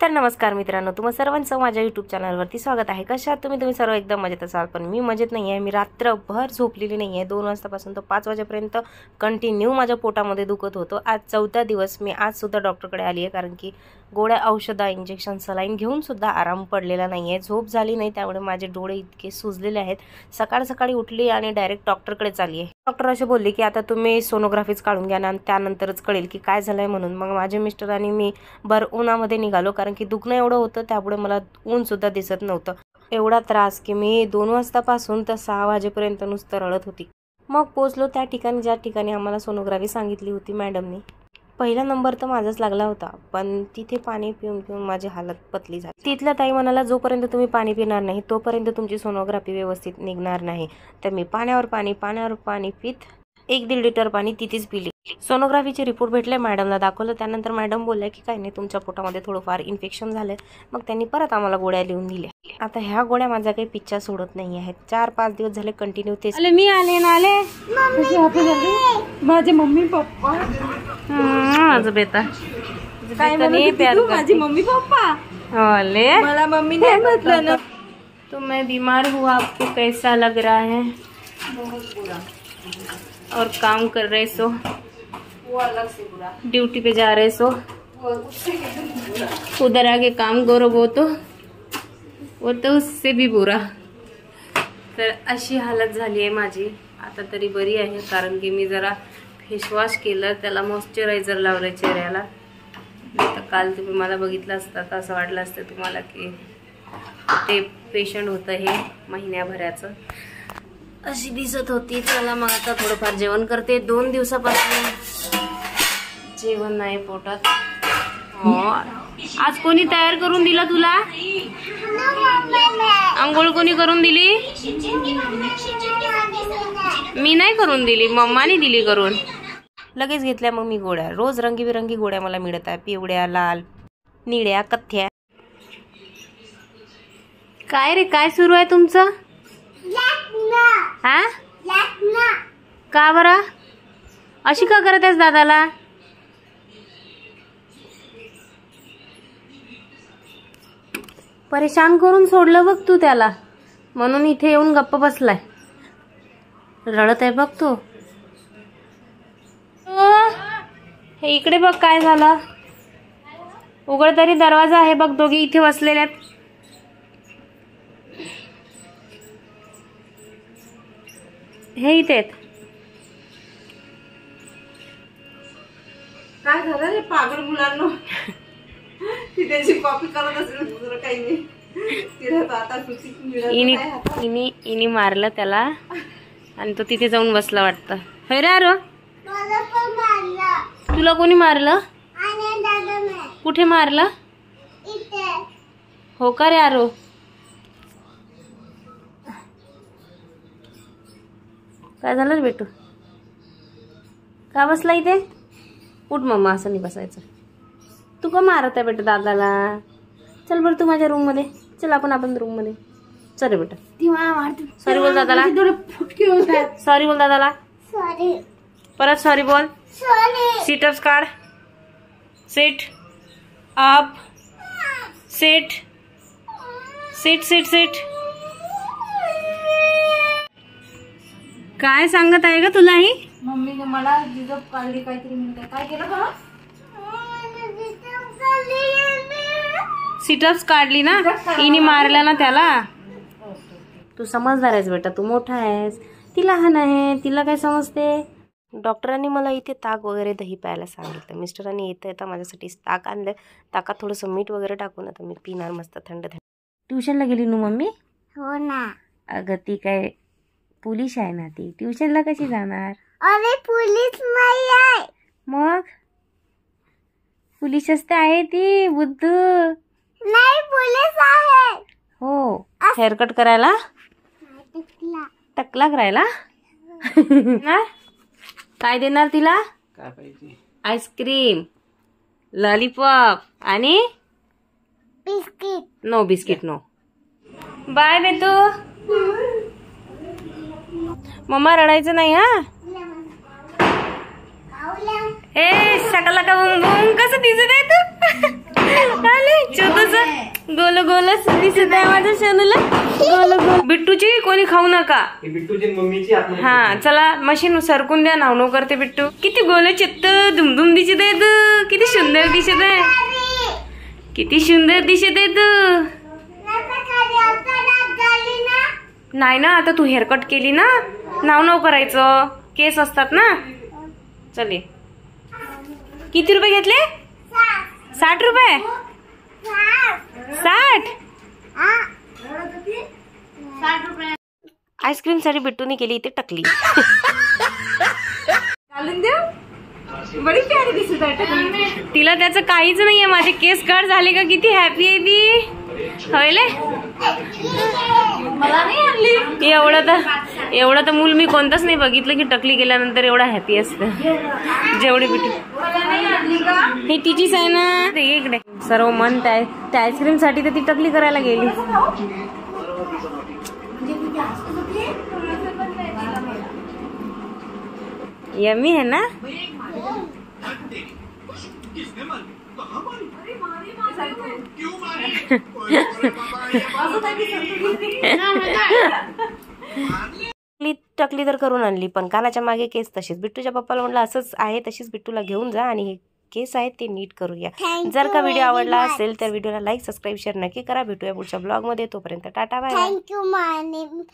तर नमस्कार मित्रांनो, तुम्हा सर्वांचं माझ्या यूट्यूब चॅनलवरती स्वागत आहे। कशा आहात तुम्ही सर्व? एकदम मजेत असाल, पण मी मजेत नाही आहे। मी रात्रभर झोपलेली नाही आहे। 2 वाजतापासून तर 5 वाजेपर्यंत कंटिन्यू माझ्या पोटामध्ये दुखत होतं। आज 4था दिवस मी आज सुद्धा डॉक्टरकडे आली आहे, कारण की गोळ्या औषधा इंजेक्शन सलाईन घेऊन सुद्धा आराम पडलेला नाही आहे। झोप झाली नाही, त्यामुळे माझे डोळे इतके सुजलेले आहेत। सकाळ सकाळी उठली आणि डायरेक्ट डॉक्टरकडे चालली आहे। डॉक्टर असे बोलले की आता तुम्ही सोनोग्राफीच काढून घ्या आणि त्यानंतरच कळेल की काय झालंय म्हणून। मग माझे मिस्टर आणि मी भर उन्हामध्ये निघालो, कारण की दुखणं एवढं होतं, त्यामुळे मला ऊन सुद्धा दिसत नव्हतं। एवढा त्रास की मी 2 वाजतापासून तर 6 वाजेपर्यंत नुसतं रडत होती। मग पोचलो त्या ठिकाणी ज्या ठिकाणी आम्हाला सोनोग्राफी सांगितली होती मॅडमनी। पहिला नंबर तर माझाच लागला होता, पण तिथे पाणी पिऊन पिऊन माझी हालत पतली झाली। तिथल्या ताई म्हणाला, जोपर्यंत तुम्ही पाणी पिणार नाही तोपर्यंत तुमची सोनोग्राफी व्यवस्थित निघणार नाही। तर मी पाण्यावर पाणी पीत 1-1.5 लिटर पाणी तिथेच पिले। सोनोग्राफीचे रिपोर्ट भेटले, मॅडमला दाखवलं। त्यानंतर मॅडम बोलल्या की काही नाही, तुमच्या पोटामध्ये थोडंफार इन्फेक्शन झालंय। मग त्यांनी परत आम्हाला गोळ्या लिहून दिल्या। आता ह्या गोळ्या माझा काही पिच्छा सोडत नाही आहेत। 4-5 दिवस झाले कंटिन्यू तेच। मी आले माझे मम्मी पप्पा माझं बेटा काय माझी मम्मी पप्पा मला मम्मी ने म्हटलं ना, तो मैं बीमार हूँ, आपको कैसा लग रहा है? बहुत बुरा। और काम कर रहे सो वो अलग से बुरा, ड्यूटी पे जा रहे सो उससे बुरा। उधर आके काम करो, वो तो उससे भी बुरा। तर अशी हालत झाली आहे माझी। आता तरी बरी आहे, कारण की मी जरा फेसवॉश केलं, त्याला मॉइश्चरायझर लावलं चेहऱ्याला। तर काल तुम्ही मला बघितलं असतं तर असं वाटलं असतं तुम्हाला की ते पेशंट होतं हे महिन्याभराचं। अशी दिसत होती। चला मग आता थोडंफार जेवण करते। 2 दिवसापासून जेवण नाही पोटात। आज कोणी तयार करून दिला तुला? आंघोळ कोणी करून दिली? मी नाही करून दिली, मम्माने दिली करून। लगेच घेतल्या मग मी गोळ्या। रोज रंगीबिरंगी गोळ्या मला मिळत आहे, पिवळ्या, लाल, निळ्या, कथ्या। काय रे, काय सुरू आहे तुमचं? हा? का बरं अशी का करत आहेस दादाला? परेशान करून सोडलं बघ तू त्याला, म्हणून इथे येऊन गप्प बसलाय। रडत आहे बघ तू। हे इकडे बघ काय झालं। उघड तरी दरवाजा आहे बघ, दोघी इथे बसलेल्यात। हे इथे काय झालं रे पागल मुलांना? ती त्याची कॉपी करत असेल, दुसरं काही नाही। तिला आता इनी मारलं त्याला आणि तो तिथे जाऊन बसला वाटतं। हे रे आरो, तुला कोणी मारलं? कुठे मारलं? हो का रे आरो? काय झालं रे बेटू? का बसला इथे? उठ मम्मा, असं नाही बसायचं। तू का मारत आहे बेटा दादाला? चल बरं तू माझ्या रूम मध्ये चल, आपण रूम मध्ये चल रे बेटा। सॉरी बोल दादाला, सॉरी बोल दादाला, परत सॉरी बोल। सिटअप्स काढ, sit up, sit sit sit sit. काय सांगत आहे का तुला ही? मम्मीने मला जिजप काढली काहीतरी म्हणते। काय केलं का? सिटअप्स काढली ना, इनी मारला ना त्याला। तू समजदार आहेस बेटा, तू मोठा आहेस, ती लहान आहे, तिला काय समजते। डॉक्टरांनी मला इथे ताक वगैरे दही प्यायला सांगितलं। मिस्टरांनी येता माझ्यासाठी ताक आणलं, ताकात थोडंसं मीठ वगैरे टाकून आता मी पिणार मस्त थंड थंड। ट्युशनला गेली नू मम्मी? हो ना। अगं ती काय पोलीस आहे ना, ती ट्युशनला कशी जाणार? अरे पोलीस नाही आहे। मग पोलीस असते आहे ती बुद्धू। नाही पोलीस आहे। हो, हेअरकट करायला, टकला करायला। काय देणार तिला? काय पाहिजे? आईस्क्रीम, लॉलीपॉप आणि biscuit. No biscuit no. Bye बेटू। मम्मा रडायचं नाही हा। शाकाला का बुम बुम कसं दिसत आहे तू आले छोटस गोल गोलच दिसत आहे माझ्या शनूला गोल गोल. बिट्टूची कोणी खाऊ नका. बिट्टूची मम्मीची आत्मा. हा चला मशीन सरकून द्या. नाव करते बिट्टू. किती गोल चित्त धुमधुम दिसत आहे तू. किती सुंदर दिसत आहे. किती सुंदर दिसत आहे तू. नाही ना आता तू हेअरकट केली ना. नाव करायचं. केस असतात ना. चले किती रुपये घेतले. 60 रुपये. 60. आईस्क्रीम साठी बिट्टूने केली इथे टकली. घालून देऊ. बडी प्यारी दिसत आहे टकली. तिला त्याचं काहीच नाहीये. माझे केस कट झाले का किती हॅपी आहे ती. होयले मला नाही आणली. एवढं तर मूल मी कोणतंच नाही बघितलं की टकली गेल्यानंतर एवढा हॅपी असतं. जेवढे बिट्टू मला नाही आणली का. हे तिचीच आहे ना. ते इकडे सर्व मन त्या आईस्क्रीम साठी तर ती टकली करायला गेली. यम्मी है ना. टकली तर करून आणली पण कानाच्या मागे केस तशीच. बिट्टूच्या पप्पाला म्हटलं असंच आहे तशीच बिट्टूला घेऊन जा आणि हे केस आहेत ते नीट करूया. जर का व्हिडिओ आवडला असेल तर व्हिडिओला लाईक सबस्क्राईब शेअर नक्की करा. भेटूया पुढच्या ब्लॉग मध्ये. तोपर्यंत tata bye. Thank you many much.